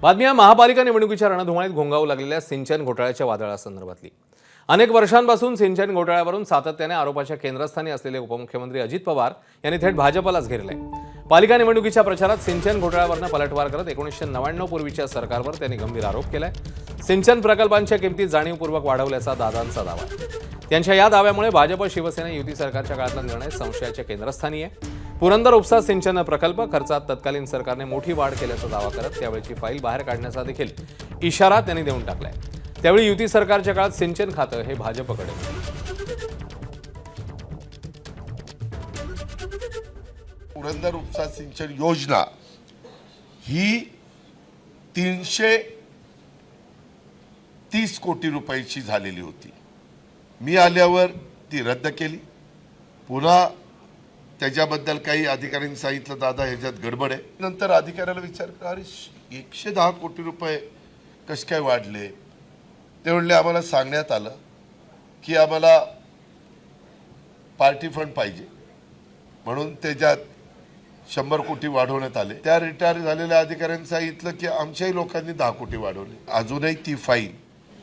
बातमी आहे महापालिका निवडणुकीच्या रणधुमाळीत घोंगावू लागलेल्या सिंचन घोटाळ्याच्या वादळासंदर्भातली। अनेक वर्षांपासून सिंचन घोटाळ्यावरून सातत्याने आरोपाच्या केंद्रस्थानी असलेले उपमुख्यमंत्री अजित पवार यांनी थेट भाजपलाच घेरलंय। पालिका निवडणुकीच्या प्रचारात सिंचन घोटाळ्यावरनं पलटवार करत 1999 पूर्वीच्या सरकारवर त्यांनी गंभीर आरोप केलाय। सिंचन प्रकल्पांच्या किमती जाणीवपूर्वक वाढवल्याचा दादांचा दावा आहे। त्यांच्या या दाव्यामुळे भाजप शिवसेना युती सरकारच्या काळातला निर्णय संशयाच्या केंद्रस्थानी आहे। पुरंदर उपसा सिंचन प्रकल्प खर्चात तत्कालीन सरकारने मोठी वाढ केल्याचा दावा करत त्यावेळची फाईल बाहेर काढण्याचा देखील इशारा त्यांनी देऊन टाकलाय। त्यावेळी युती सरकारच्या काळात सिंचन खातं हे भाजपकडे। पुरंदर उपसा सिंचन योजना ही 330 कोटी रुपयाची झालेली होती। मी आल्यावर ती रद्द केली। पुन्हा त्याच्याबद्दल काही अधिकाऱ्यांनी सांगितलं दादा ह्याच्यात गडबड आहे। नंतर अधिकाऱ्याला विचारलं अरे 110 कोटी रुपये कसे काय वाढले? ते म्हणले आम्हाला सांगण्यात आलं की आम्हाला पार्टी फंड पाहिजे म्हणून त्याच्यात 100 कोटी वाढवण्यात आले। त्या रिटायर झालेल्या अधिकाऱ्यांनी सांगितलं की आमच्याही लोकांनी 10 कोटी वाढवले। अजूनही ती फाईल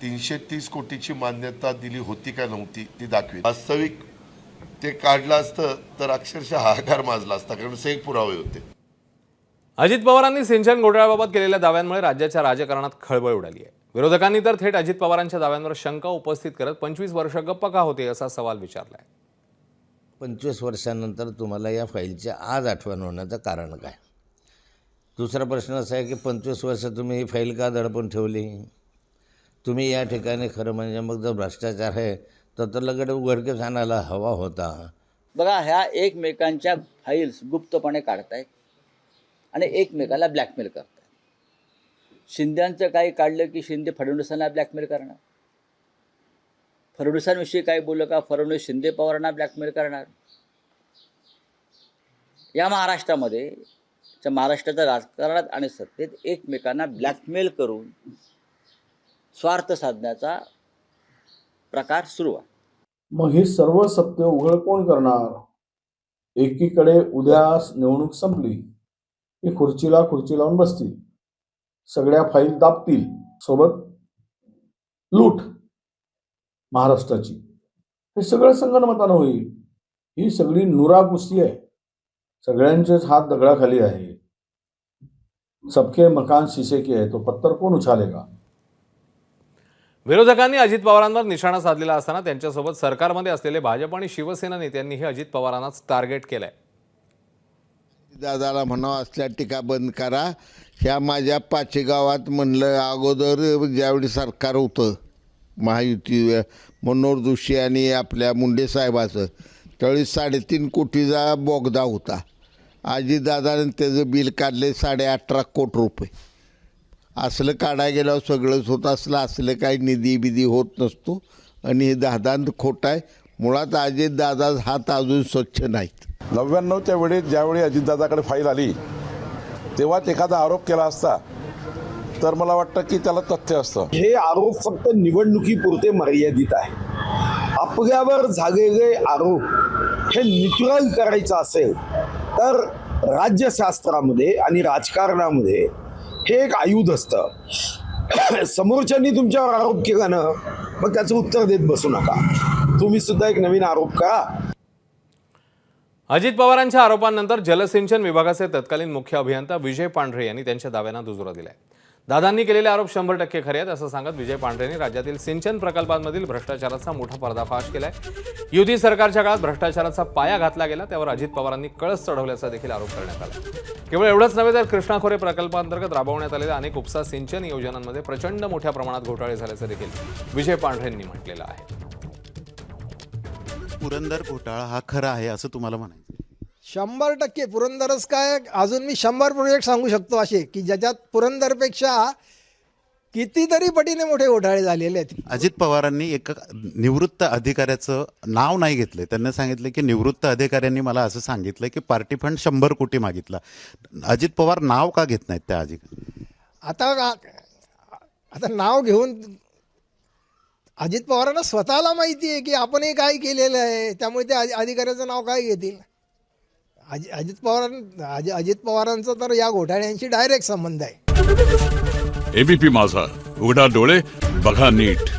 330 कोटीची मान्यता दिली होती का नव्हती ती दाखवी। वास्तविक ते काढलं असतं तर अक्षरशः हाहाकार माजला असता, कारण असे एक पुरावे होते। अजित पवारांनी सिंचन घोटाळ्याबाबत केलेल्या दाव्यांमुळे राज्याच्या राजकारणात खळबळ उडाली आहे। विरोधकांनी तर थेट अजित पवारांच्या दाव्यांवर शंका उपस्थित करत 25 वर्ष गप्प का होते असा सवाल विचारलाय। 25 वर्षांनंतर तुम्हाला या फाईलची आज आठवण होण्याचं कारण काय? दुसरा प्रश्न असा आहे की 25 वर्ष तुम्ही ही फाईल का दडपून ठेवली? तुम्ही या ठिकाणी खरं म्हणजे मग जर भ्रष्टाचार आहे तर लगेच उघडकीस आणायला हवा होता। बघा, ह्या एकमेकांच्या फाईल्स गुप्तपणे काढतायत आणि एकमेकाला ब्लॅकमेल करतायत। शिंद्यांचं काही काढलं की शिंदे फडणवीसांना ब्लॅकमेल करणार, फडणवीसांविषयी काय बोललं का फडणवीस शिंदे पवारांना ब्लॅकमेल करणार। या महाराष्ट्राच्या राजकारणात आणि सत्तेत एकमेकांना ब्लॅकमेल करून स्वार्थ साधण्याचा प्रकार सुरू आहे। मग हे सर्व सत्य उघड कोण करणार? एकीकडे उद्या निवडणूक संपली की खुर्चीला खुर्ची लावून बसतील, सगळ्या फाईल दाबतील, सोबत लूट महाराष्ट्राची। हे सगळं संगनमतानं होईल। ही सगळी नुरा कुस्ती आहे, सगळ्यांचेच हात दगडाखाली आहे। सबके मकान शीशे के है तो पत्थर कोण उछालेगा? विरोधकांनी अजित पवारांवर निशाणा साधलेला असताना त्यांच्यासोबत सरकारमध्ये असलेले भाजप आणि शिवसेना नेत्यांनीही अजित पवारांनाच टार्गेट केलंय। दादाला म्हणावं असल्या टीका बंद करा। ह्या माझ्या पाचेगावात म्हणलं अगोदर ज्यावेळी सरकार होतं महायुती मनोहर जोशी आणि आपल्या मुंडे साहेबाचं, त्यावेळी 3.5 कोटीचा बोगदा होता। अजितदादाने त्याचं बिल काढले 18.5 कोटी रुपये। असलं काढायला गेल्यावर सगळंच होत असलं काही निधी बिधी होत नसतो आणि हे दादांत खोट आहे। मुळात अजितदादा हात अजून स्वच्छ नाहीत। 99च्या वेळी ज्यावेळी अजितदादाकडे फाईल आली तेव्हाच एखादा आरोप केला असता तर मला वाटतं की त्याला तथ्य असतं। हे आरोप फक्त निवडणुकीपुरते मर्यादित आहे। आपल्यावर झालेले आरोप हे न्यूट्रल करायचं असेल तर राज्यशास्त्रामध्ये आणि राजकारणामध्ये हे एक आयुध असतं। समोरच्यांनी तुमच्यावर आरोप केला ना, मग त्याचं उत्तर देत बसू नका, तुम्ही सुद्धा एक नवीन आरोप करा। अजित पवारांच्या आरोपांनंतर जलसिंचन विभागाचे तत्कालीन मुख्य अभियंता विजय पांढरे यांनी त्यांच्या दाव्यांना दुजोरा दिलाय। दादांनी केलेले आरोप 100% खरे आहेत असं सांगत विजय पांढरेंनी राज्यातील सिंचन प्रकल्पांमधील भ्रष्टाचाराचा मोठा पर्दाफाश केलाय। युती सरकारच्या काळात भ्रष्टाचाराचा पाया घातला गेला, त्यावर अजित पवारांनी कळस चढवल्याचा देखील आरोप करण्यात आला। केवळ एवढंच नव्हे तर कृष्णा खोरे प्रकल्पांतर्गत राबवण्यात आलेल्या अनेक उपसा सिंचन योजनांमध्ये प्रचंड मोठ्या प्रमाणात घोटाळे झाल्याचं देखील विजय पांढरेंनी म्हटलेलं आहे। पुरंदर घोटाळा हा खरा आहे असं तुम्हाला म्हणायचं? 100% पुरंदरच काय, अजून मी 100 प्रोजेक्ट सांगू शकतो असे की ज्याच्यात पुरंदरपेक्षा कितीतरी पटीने मोठे घोटाळे झालेले आहेत। अजित पवारांनी एक निवृत्त अधिकाऱ्याचं नाव नाही घेतलं, त्यांनी सांगितलं की निवृत्त अधिकाऱ्यांनी मला असं सांगितलं की पार्टी फंड 100 कोटी मागितला। अजित पवार नाव का घेत नाहीत त्या अधिकारी? आता नाव घेऊन अजित पवारांना स्वतःला माहिती आहे की आपणही काय केलेलं आहे, त्यामुळे ते अधिकाऱ्याचं नाव काय घेतील? अजित पवारांचा तर या घोटाळ्यांशी डायरेक्ट संबंध आहे। एबीपी माझा, उघडा डोळे बघा नीट.